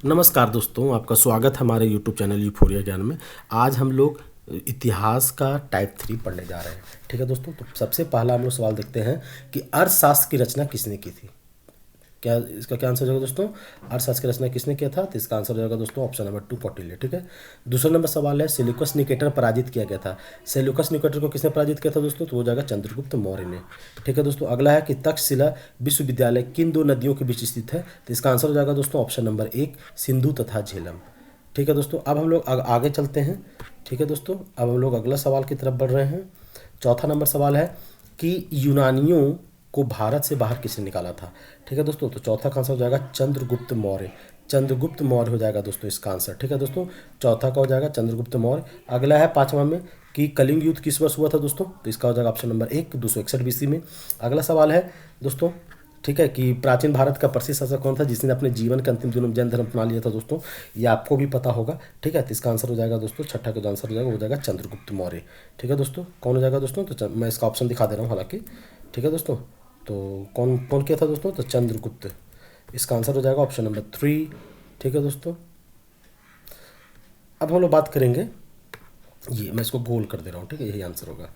नमस्कार दोस्तों, आपका स्वागत है हमारे YouTube चैनल यूफोरिया ज्ञान में। आज हम लोग इतिहास का टाइप 3 पढ़ने जा रहे हैं। ठीक है दोस्तों, तो सबसे पहला हम लोग सवाल देखते हैं कि अर्थशास्त्र की रचना किसने की थी। क्या इसका क्या आंसर हो जाएगा दोस्तों? अर्थशास्त्र की रचना किसने किया था? तो इसका आंसर हो जाएगा दोस्तों ऑप्शन नंबर 2 कौटिल्य। ठीक है। दूसरा नंबर सवाल है सेल्यूकस निकेटर पराजित किया गया था। सेल्यूकस निकेटर को किसने पराजित किया था दोस्तों? तो वो जाएगा चंद्रगुप्त मौर्य ने। ठीक है दोस्तों। अगला है कि तक्षशिला विश्वविद्यालय किन दो नदियों के बीच स्थित है? तो इसका आंसर हो जाएगा दोस्तों ऑप्शन नंबर 1 सिंधु तथा झेलम। ठीक है दोस्तों। अब हम लोग आगे चलते हैं। ठीक है दोस्तों, अब हम लोग अगला सवाल की तरफ बढ़ रहे हैं। चौथा नंबर सवाल है कि यूनानियों को भारत से बाहर किसने निकाला था। ठीक है दोस्तों, तो चौथा का आंसर हो जाएगा चंद्रगुप्त मौर्य। चंद्रगुप्त मौर्य हो जाएगा दोस्तों इसका आंसर। ठीक है दोस्तों, चौथा का हो जाएगा चंद्रगुप्त मौर्य। अगला है पांचवा में कि कलिंग युद्ध किस वर्ष हुआ था दोस्तों? तो इसका हो जाएगा ऑप्शन नंबर 1 261 BC में। अगला सवाल है दोस्तों, ठीक है, कि प्राचीन भारत का प्रसिद्ध शासक कौन था जिसने अपने जीवन के अंतिम दिनों में जैन धर्म अपना लिया था दोस्तों? ये आपको भी पता होगा। ठीक है, तो इसका आंसर हो जाएगा दोस्तों, छठा का जो आंसर हो जाएगा चंद्रगुप्त मौर्य। ठीक है दोस्तों, कौन हो जाएगा दोस्तों? तो मैं इसका ऑप्शन दिखा दे रहा हूँ हालांकि। ठीक है दोस्तों, तो कौन कौन किया था दोस्तों? तो चंद्रगुप्त। इसका आंसर हो जाएगा ऑप्शन नंबर 3। ठीक है दोस्तों, अब हम लोग बात करेंगे, ये मैं इसको गोल कर दे रहा हूँ। ठीक है, यही आंसर होगा।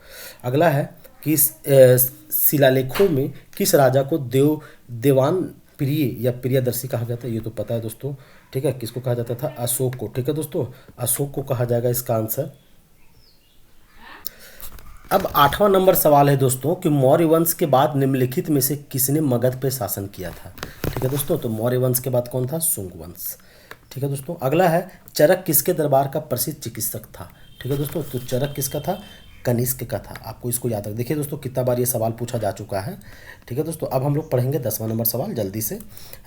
अगला है कि शिलालेखों में किस राजा को देवान प्रिय या प्रियदर्शी कहा जाता है? ये तो पता है दोस्तों। ठीक है, किसको कहा जाता था? अशोक को। ठीक है दोस्तों, अशोक को कहा जाएगा इसका आंसर। अब आठवां नंबर सवाल है दोस्तों कि मौर्य वंश के बाद निम्नलिखित में से किसने मगध पे शासन किया था। ठीक है दोस्तों, तो मौर्य वंश के बाद कौन था? शुंग वंश। ठीक है दोस्तों, अगला है चरक किसके दरबार का प्रसिद्ध चिकित्सक था। ठीक है दोस्तों, तो चरक किसका था? कनिष्क का था। आपको इसको याद रख, देखिए दोस्तों कितना बार ये सवाल पूछा जा चुका है। ठीक है दोस्तों, अब हम लोग पढ़ेंगे 10वां नंबर सवाल जल्दी से,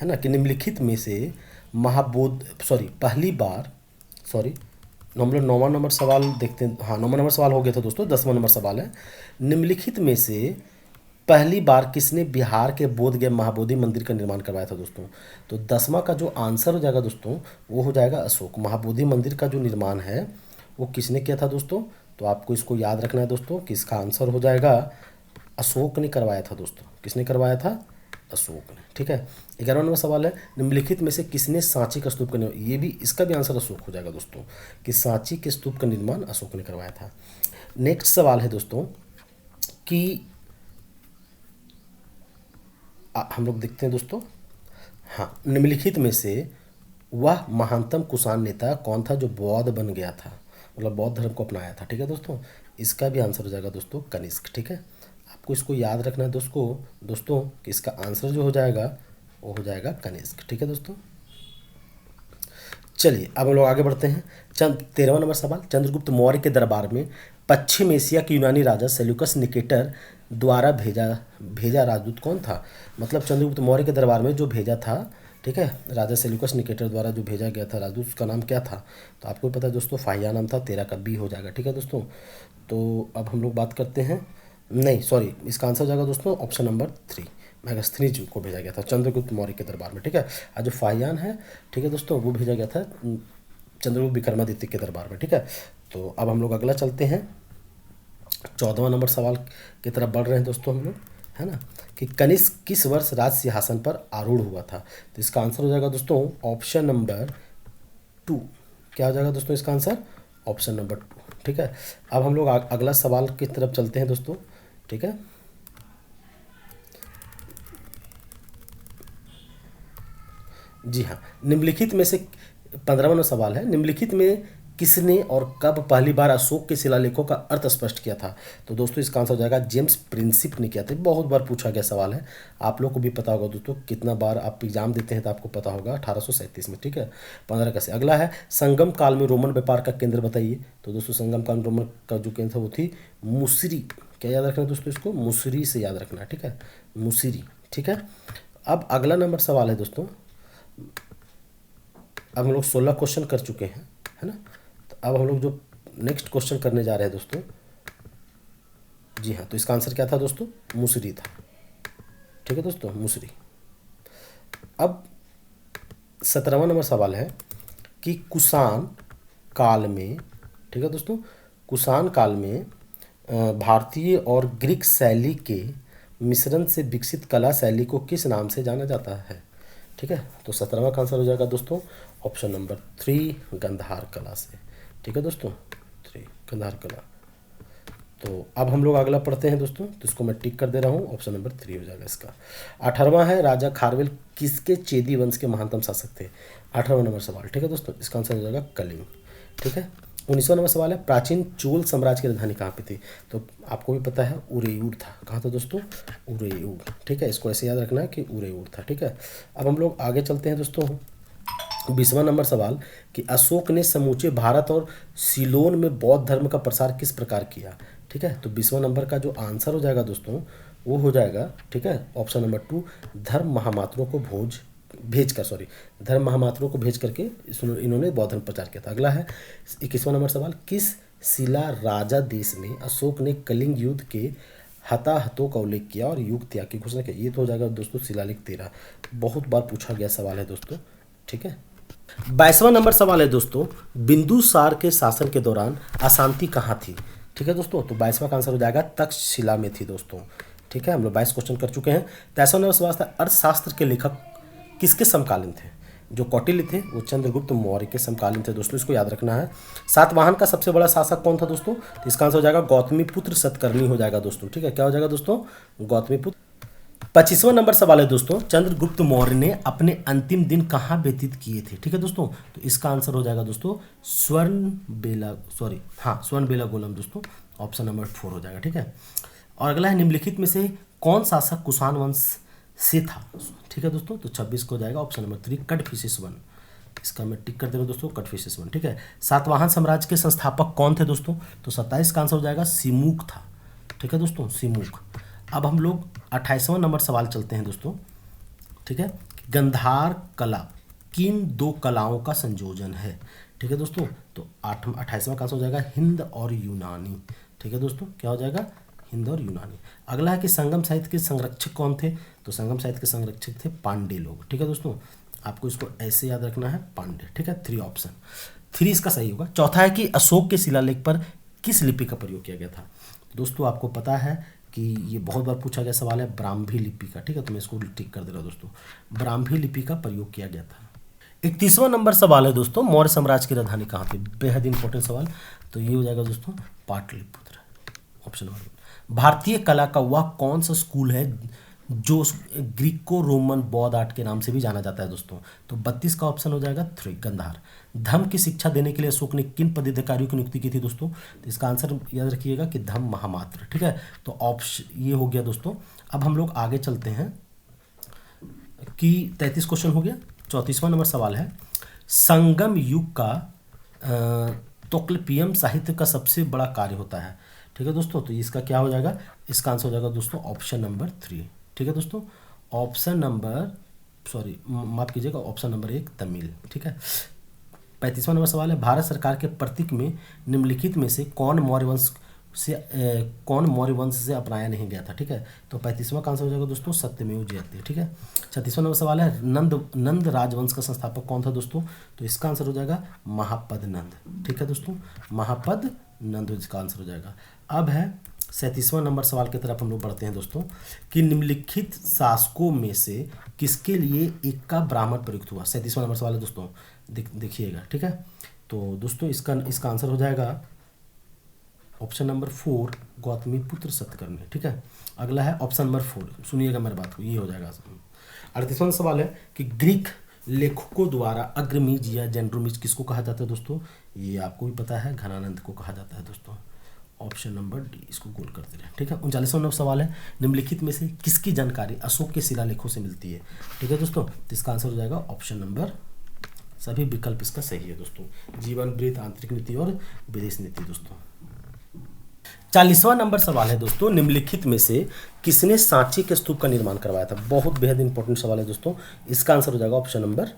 है ना, कि निम्नलिखित में से पहली बार हम लोग 9वां नंबर सवाल देखते हैं। हाँ, 9वां नंबर सवाल हो गया था दोस्तों। 10वां नंबर सवाल है निम्नलिखित में से पहली बार किसने बिहार के बोध गया महाबोधि मंदिर का निर्माण करवाया था दोस्तों? तो 10वां का जो आंसर हो जाएगा दोस्तों वो हो जाएगा अशोक। महाबोधि मंदिर का जो निर्माण है वो किसने किया था दोस्तों? तो आपको इसको याद रखना है दोस्तों कि इसका आंसर हो जाएगा अशोक ने करवाया था दोस्तों। किसने करवाया था? अशोक ने। ठीक है। 11वां नंबर सवाल है निम्नलिखित में से किसने सांची का स्तूप का निर्माण, ये भी इसका भी आंसर अशोक हो जाएगा दोस्तों, कि सांची के स्तूप का निर्माण अशोक ने करवाया था। नेक्स्ट सवाल है दोस्तों कि हम लोग देखते हैं दोस्तों, हाँ, निम्नलिखित में से वह महानतम कुषाण नेता कौन था जो बौद्ध बन गया था, मतलब बौद्ध धर्म को अपनाया था? ठीक है दोस्तों, इसका भी आंसर हो जाएगा दोस्तों कनिष्क। ठीक है, आपको इसको याद रखना है दोस्तों कि इसका आंसर जो हो जाएगा वो हो जाएगा कनिष्क। ठीक है दोस्तों, चलिए अब हम लोग आगे बढ़ते हैं। 13वां नंबर सवाल, चंद्रगुप्त मौर्य के दरबार में पश्चिम एशिया के यूनानी राजा सेल्यूकस निकेटर द्वारा भेजा भेजा राजदूत कौन था? मतलब चंद्रगुप्त मौर्य के दरबार में जो भेजा था, ठीक है, राजा सेल्यूकस निकेटर द्वारा जो भेजा गया था राजदूत, उसका नाम क्या था? तो आपको पता है दोस्तों फाहिया नाम था। 13 का बी हो जाएगा। ठीक है दोस्तों, तो अब हम लोग बात करते हैं, नहीं सॉरी, इसका आंसर हो जाएगा दोस्तों ऑप्शन नंबर 3 मैगस्थनीज को भेजा गया था चंद्रगुप्त मौर्य के दरबार में। ठीक है, और जो फाहियान है, ठीक है दोस्तों, वो भेजा गया था चंद्रगुप्त विक्रमादित्य के दरबार में। ठीक है, तो अब हम लोग अगला चलते हैं, 14वां नंबर सवाल की तरफ बढ़ रहे हैं दोस्तों हम लोग, है ना, कि कनिष्क किस वर्ष राज सिंहासन पर आरूढ़ हुआ था? तो इसका आंसर हो जाएगा दोस्तों ऑप्शन नंबर 2। क्या हो जाएगा दोस्तों इसका आंसर? Option number 2। ठीक है, अब हम लोग अगला सवाल की तरफ चलते हैं दोस्तों। ठीक है, जी हाँ, निम्नलिखित में से 15वां सवाल है, निम्नलिखित में किसने और कब पहली बार अशोक के शिलालेखों का अर्थ स्पष्ट किया था? तो दोस्तों इसका आंसर हो जाएगा जेम्स प्रिंसिप ने किया था। बहुत बार पूछा गया सवाल है, आप लोग को भी पता होगा दोस्तों, कितना बार आप एग्जाम देते हैं तो आपको पता होगा। 1837 में। ठीक है, 15 का से। अगला है संगम काल में रोमन व्यापार का केंद्र बताइए। तो दोस्तों संगम काल में रोमन का जो केंद्र था वो थी मुसरी। क्या याद रखना है दोस्तों? इसको मुसरी से याद रखना है। ठीक है, मुसरी। ठीक है, अब अगला नंबर सवाल है दोस्तों, अब हम लोग 16 क्वेश्चन कर चुके हैं, है ना, तो अब हम लोग जो नेक्स्ट क्वेश्चन करने जा रहे हैं दोस्तों, जी हाँ, तो इसका आंसर क्या था दोस्तों? मुसरी था। ठीक है दोस्तों, मुसरी। अब 17वां नंबर सवाल है कि कुषाण काल में, ठीक है दोस्तों, कुषाण काल में भारतीय और ग्रीक शैली के मिश्रण से विकसित कला शैली को किस नाम से जाना जाता है? ठीक है, तो 17वां का आंसर हो जाएगा दोस्तों ऑप्शन नंबर 3 गंधार कला से। ठीक है दोस्तों, 3 गंधार कला। तो अब हम लोग अगला पढ़ते हैं दोस्तों, तो इसको मैं टिक कर दे रहा हूँ, ऑप्शन नंबर 3 हो जाएगा इसका। 18वां है राजा खारवेल किसके चेदी वंश के महानतम शासक थे? 18वां नंबर सवाल। ठीक है दोस्तों, इसका आंसर हो जाएगा कलिंग। ठीक है, 19वां नंबर सवाल है प्राचीन चोल साम्राज्य की राजधानी कहाँ पे थी? तो आपको भी पता है उरेयूर था। कहाँ था दोस्तों? उरेयूर। ठीक है, इसको ऐसे याद रखना है कि उरेयूर था। ठीक है, अब हम लोग आगे चलते हैं दोस्तों। 20वां नंबर सवाल कि अशोक ने समूचे भारत और सीलोन में बौद्ध धर्म का प्रसार किस प्रकार किया? ठीक है, तो 20वां नंबर का जो आंसर हो जाएगा दोस्तों वो हो जाएगा, ठीक है, ऑप्शन नंबर 2 धर्म महामात्रों को धर्म महामात्रों को भेज करके इन्होंने बौद्ध धर्म प्रचार किया था। अगला है 21वां नंबर सवाल, किस शिला राजा देश में अशोक ने कलिंग युद्ध के हताहतों का उल्लेख किया और युग त्याग की घोषणा की? ये तो हो जाएगा दोस्तों शिलालेख 13। बहुत बार पूछा गया सवाल है दोस्तों। ठीक है, 22वां नंबर सवाल है दोस्तों, बिंदुसार के शासन के दौरान अशांति कहाँ थी? ठीक है दोस्तों, तो 22वां का आंसर हो जाएगा तक्षशिला में थी दोस्तों। ठीक है, हम लोग 22 क्वेश्चन कर चुके हैं। 23वां नंबर सवाल था अर्थशास्त्र के लेखक किसके समकालीन थे? जो कौटिल्य थे वो चंद्रगुप्त मौर्य के समकालीन थे दोस्तों, इसको याद रखना है। सातवाहन का सबसे बड़ा शासक कौन था दोस्तों? तो इसका आंसर हो जाएगा गौतमीपुत्र सतकर्णी हो जाएगा दोस्तों। ठीक है, क्या हो जाएगा दोस्तों? गौतमीपुत्र। 25वां नंबर सवाल है दोस्तों, चंद्रगुप्त मौर्य ने अपने अंतिम दिन कहाँ व्यतीत किए थे? ठीक है दोस्तों, तो इसका आंसर हो जाएगा दोस्तों स्वर्ण बेलागोलम दोस्तों, ऑप्शन नंबर 4 हो जाएगा। ठीक है, और अगला है निम्नलिखित में से कौन शासक कुषाण वंश से था? ठीक है दोस्तों, तो 26 को हो जाएगा ऑप्शन नंबर 3 कटफिशिस वन। इसका मैं टिक कर दे रहा हूँ दोस्तों, कटफिशिस वन। ठीक है, सातवाहन साम्राज्य के संस्थापक कौन थे दोस्तों? तो 27 का आंसर हो जाएगा सिमुक था। ठीक है दोस्तों, सिमुक। अब हम लोग 28वां नंबर सवाल चलते हैं दोस्तों। ठीक है, गंधार कला किन दो कलाओं का संयोजन है? ठीक है दोस्तों, तो 28वां का आंसर हो जाएगा हिंद और यूनानी। ठीक है दोस्तों, क्या हो जाएगा? हिंद और यूनानी। अगला है कि संगम साहित्य के संरक्षक कौन थे? तो संगम साहित्य के संरक्षक थे पांडे लोग। ठीक है दोस्तों, आपको इसको ऐसे याद रखना है, पांडे। ठीक है, 3 ऑप्शन 3 इसका सही होगा। चौथा है कि अशोक के शिलालेख पर किस लिपि का प्रयोग किया गया था? दोस्तों आपको पता है कि ये बहुत बार पूछा गया सवाल है, ब्राह्मी लिपि का। ठीक है, तो मैं इसको टिक कर दे रहा हूँ दोस्तों, ब्राह्मी लिपि का प्रयोग किया गया था। 31वां नंबर सवाल है दोस्तों, मौर्य साम्राज्य की राजधानी कहाँ थी? बेहद इंपॉर्टेंट सवाल। तो ये हो जाएगा दोस्तों पाटलिपुत्र, ऑप्शन नंबर। भारतीय कला का वह कौन सा स्कूल है जो ग्रीको रोमन बौद्ध आर्ट के नाम से भी जाना जाता है दोस्तों? तो 32 का ऑप्शन हो जाएगा 3 गंधार। धम्म की शिक्षा देने के लिए अशोक ने किन पदाधिकारियों की नियुक्ति की थी दोस्तों? तो इसका आंसर याद रखिएगा कि धम्म महामात्र। ठीक है, तो ऑप्शन ये हो गया दोस्तों। अब हम लोग आगे चलते हैं कि 33 क्वेश्चन हो गया। 34वां नंबर सवाल है, संगम युग का तोक्लपियम साहित्य का सबसे बड़ा कार्य होता है। ठीक है दोस्तों, तो इसका क्या हो जाएगा? इसका आंसर हो जाएगा दोस्तों ऑप्शन नंबर 3। ठीक है दोस्तों, ऑप्शन नंबर माफ कीजिएगा, ऑप्शन नंबर 1 तमिल। ठीक है, 35वां नंबर सवाल है, भारत सरकार के प्रतीक में निम्नलिखित में से कौन मौर्य वंश से अपनाया नहीं गया था? ठीक है, तो 35वां का आंसर हो जाएगा दोस्तों सत्यमेव जयते। ठीक है, 36वां नंबर सवाल है, नंद राजवंश का संस्थापक कौन था दोस्तों? तो इसका आंसर हो जाएगा महापद नंद। ठीक है दोस्तों, महापद नंद इसका आंसर हो जाएगा। अब है 37वां नंबर सवाल की तरफ हम लोग बढ़ते हैं दोस्तों, कि निम्नलिखित शासकों में से किसके लिए एका ब्राह्मण प्रयुक्त हुआ? 37वां नंबर सवाल है दोस्तों, देखिएगा। ठीक है, तो दोस्तों इसका आंसर हो जाएगा ऑप्शन नंबर 4 गौतमीपुत्र सतकर्णी। ठीक है, अगला है ऑप्शन नंबर 4, सुनिएगा मेरी बात को, ये हो जाएगा। 38वां सवाल है कि ग्रीक लेखकों द्वारा अग्रमीज या जेंड्रोमीज किसको कहा जाता है दोस्तों? ये आपको भी पता है, घनानंद को कहा जाता है दोस्तों, ऑप्शन नंबर डी, इसको गोल कर दे रहे हैं। ठीक है, 39वां नंबर सवाल है, निम्नलिखित में से किसकी जानकारी अशोक के शिलालेखों से मिलती है? ठीक है दोस्तों, तो इसका आंसर हो जाएगा ऑप्शन नंबर, सभी विकल्प इसका सही है दोस्तों, जीवन वृत्त, आंतरिक नीति और विदेश नीति दोस्तों। 40वां नंबर सवाल है दोस्तों, निम्नलिखित में से किसने सांची के स्तूप का निर्माण करवाया था? बहुत बेहद इंपॉर्टेंट सवाल है दोस्तों, इसका आंसर हो जाएगा ऑप्शन नंबर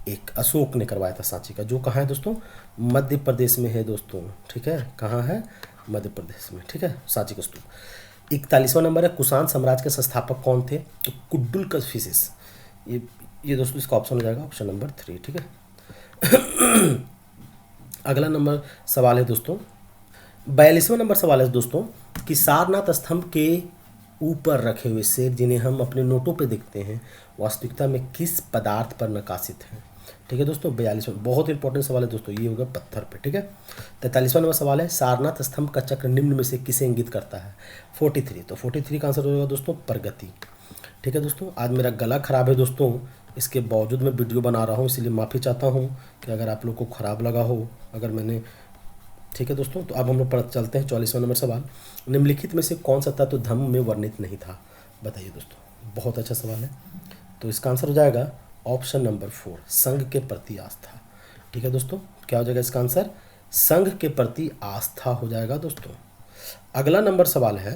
1 अशोक ने करवाया था सांची का, जो कहाँ है दोस्तों? मध्य प्रदेश में है दोस्तों। ठीक है, कहाँ है? मध्य प्रदेश में। ठीक है, सांची का स्तूप। 41वां नंबर है, कुषाण साम्राज्य के संस्थापक कौन थे? तो कुड्डुल कफिसिस, ये दोस्तों इसका ऑप्शन हो जाएगा ऑप्शन नंबर 3। ठीक है, अगला नंबर सवाल है दोस्तों, 42वां नंबर सवाल है दोस्तों, कि सारनाथ स्तंभ के ऊपर रखे हुए शेर जिन्हें हम अपने नोटों पे देखते हैं वास्तविकता में किस पदार्थ पर नकाशित हैं। ठीक है दोस्तों, 42वां बहुत इंपॉर्टेंट सवाल है दोस्तों, ये होगा पत्थर पे। ठीक है, 43वां नंबर सवाल है, सारनाथ स्तंभ का चक्र निम्न में से किसे इंगित करता है। 43, तो 43 का आंसर होगा दोस्तों प्रगति। ठीक है दोस्तों, आज मेरा गला खराब है दोस्तों, इसके बावजूद मैं वीडियो बना रहा हूँ, इसलिए माफ़ी चाहता हूँ कि अगर आप लोग को ख़राब लगा हो अगर मैंने। ठीक है दोस्तों, तो अब हम लोग चलते हैं 44वां नंबर सवाल, निम्नलिखित में से कौन सा तत्व धम्म में वर्णित नहीं था। बताइए दोस्तों, बहुत अच्छा सवाल है। तो इसका आंसर हो जाएगा ऑप्शन नंबर 4, संघ के प्रति आस्था। ठीक है दोस्तों, क्या हो जाएगा इसका आंसर, संघ के प्रति आस्था हो जाएगा दोस्तों। अगला नंबर सवाल है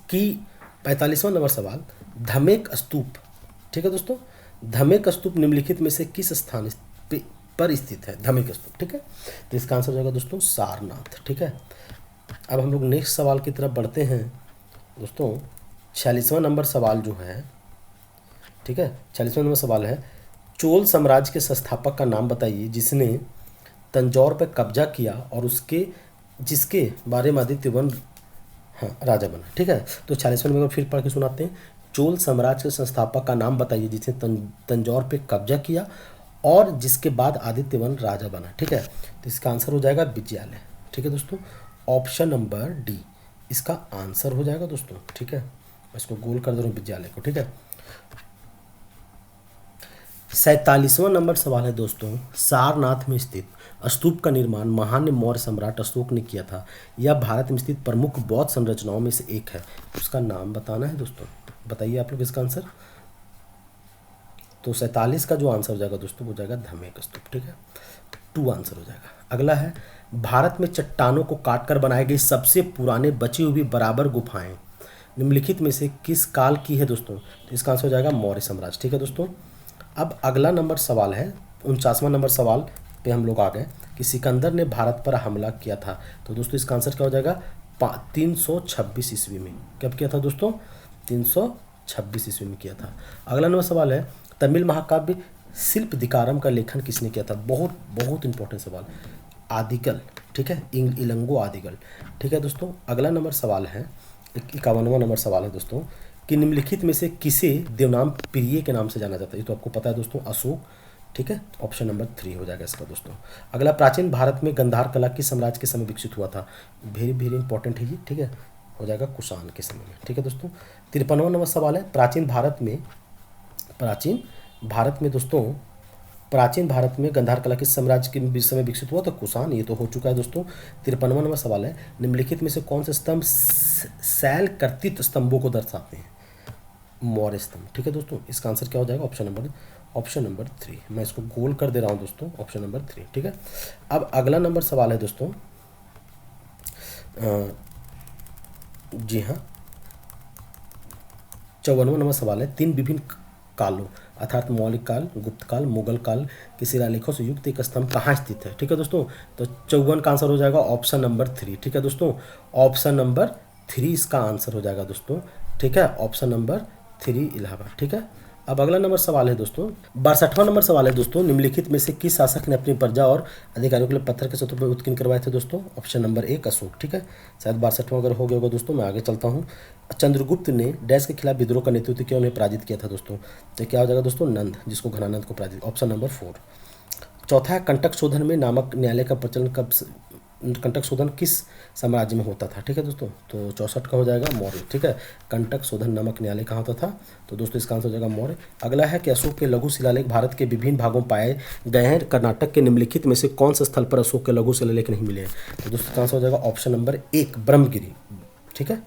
कि 45वां नंबर सवाल, धमेक स्तूप। ठीक है दोस्तों, धमेक स्तूप निम्नलिखित में से किस स्थान पर स्थित है। धमेक स्तूप, ठीक है, तो इसका आंसर हो जाएगा दोस्तों सारनाथ। ठीक है, अब हम लोग नेक्स्ट सवाल की तरफ बढ़ते हैं दोस्तों। 46वां नंबर सवाल जो है, ठीक है, 46वां नंबर सवाल है, चोल साम्राज्य के संस्थापक का नाम बताइए जिसने तंजौर पर कब्जा किया और उसके जिसके बारे में आदित्य वन राजा बना। ठीक है, तो 46वां नंबर फिर पढ़ के सुनाते हैं, चोल साम्राज्य के संस्थापक का नाम बताइए जिसने तंजौर पे कब्जा किया और जिसके बाद आदित्यवन राजा बना। ठीक है, तो इसका आंसर हो जाएगा विजयालय। ठीक है दोस्तों, ऑप्शन नंबर डी इसका आंसर हो जाएगा दोस्तों। ठीक है, मैं इसको गोल कर दे रहा हूँ विजयालय को। ठीक है, 47वां नंबर सवाल है दोस्तों, सारनाथ में स्थित स्तूप का निर्माण महान मौर्य सम्राट अशोक ने किया था। यह भारत में स्थित प्रमुख बौद्ध संरचनाओं में से एक है, उसका नाम बताना है दोस्तों। बताइए आप लोग इसका आंसर। तो 47 का जो आंसर हो जाएगा दोस्तों वो जाएगा धमेक स्तूप। ठीक है, 2 आंसर हो जाएगा। अगला है, भारत में चट्टानों को काटकर बनाई गई सबसे पुराने बची हुई बराबर गुफाएं निम्नलिखित में से किस काल की है दोस्तों। तो इसका आंसर हो जाएगा मौर्य साम्राज्य। ठीक है दोस्तों, अब अगला नंबर सवाल है 49वां नंबर सवाल पे हम लोग आ गए कि सिकंदर ने भारत पर हमला किया था। तो दोस्तों इसका आंसर क्या हो जाएगा 326 ईस्वी में। कब किया था दोस्तों, 326 ईस्वी में किया था। अगला नंबर सवाल है, तमिल महाकाव्य शिल्पदिकारम का लेखन किसने किया था। बहुत बहुत इंपॉर्टेंट सवाल, आदिगल। ठीक है, इलंगो आदिगल। ठीक है दोस्तों, अगला नंबर सवाल है 51वां नंबर सवाल है दोस्तों कि निम्नलिखित में से किसे देवनाम प्रिय के नाम से जाना जाता है। ये तो आपको पता है दोस्तों, अशोक। ठीक है, ऑप्शन नंबर 3 हो जाएगा इसका दोस्तों। अगला, प्राचीन भारत में गंधार कला किस साम्राज्य के समय विकसित हुआ था। वेरी वेरी इंपॉर्टेंट है ये। ठीक है, हो जाएगा कुषाण के समय में। ठीक है दोस्तों, 53वां नंबर सवाल है, प्राचीन भारत में गंधार कला किस साम्राज्य के समय विकसित हुआ था। कुषाण, ये तो हो चुका है दोस्तों। 53वां नंबर सवाल है, निम्नलिखित में से कौन से स्तंभ शैल कर्तित स्तंभों को दर्शाते हैं। मौर्य स्तंभ। ठीक है दोस्तों, इसका आंसर क्या हो जाएगा ऑप्शन नंबर 3। मैं इसको गोल कर दे रहा हूँ दोस्तों, ऑप्शन नंबर 3। ठीक है, अब अगला नंबर सवाल है दोस्तों, जी हाँ, 54वां नंबर सवाल है, 3 विभिन्न कालों अर्थात मौलिक काल, गुप्त काल, मुगल काल के शिलालेखों से युक्त एक स्तंभ कहाँ स्थित है। ठीक है दोस्तों, तो 54 का आंसर हो जाएगा ऑप्शन नंबर 3। ठीक है दोस्तों, ऑप्शन नंबर 3 इसका आंसर हो जाएगा दोस्तों। ठीक है, ऑप्शन नंबर 3 इलाहाबाद। ठीक है, अब अगला नंबर सवाल है दोस्तों, 62वां नंबर सवाल है दोस्तों, निम्नलिखित में से किस शासक ने अपनी प्रजा और अधिकारियों के लिए पत्थर के सत्रों पर उत्कीर्ण करवाए थे दोस्तों। Option number 1 Ashok. ठीक है, शायद 62वां अगर हो गया होगा दोस्तों। मैं आगे चलता हूँ। चंद्रगुप्त ने डैश के खिलाफ विद्रोह का नेतृत्व किया, उन्हें पराजित किया था दोस्तों। तो क्या हो जाएगा दोस्तों, नंद, जिसको घनानंद को पराजित। Option number 4। चौथा है, कंटक शोधन में नामक न्यायालय का प्रचलन कंटक शोधन किस साम्राज्य में होता था। ठीक है दोस्तों, तो 64 का हो जाएगा मौर्य। ठीक है, कंटक शोधन नामक न्यायालय कहाँ होता था, तो दोस्तों इसका आंसर हो जाएगा मौर्य। अगला है कि अशोक के लघु शिलालेख भारत के विभिन्न भागों में पाए गए हैं। कर्नाटक के निम्नलिखित में से कौन से स्थल पर अशोक के लघु शिलालेख नहीं मिले हैं। तो दोस्तों इसका आंसर हो जाएगा ऑप्शन नंबर 1 ब्रह्मगिरी। ठीक है,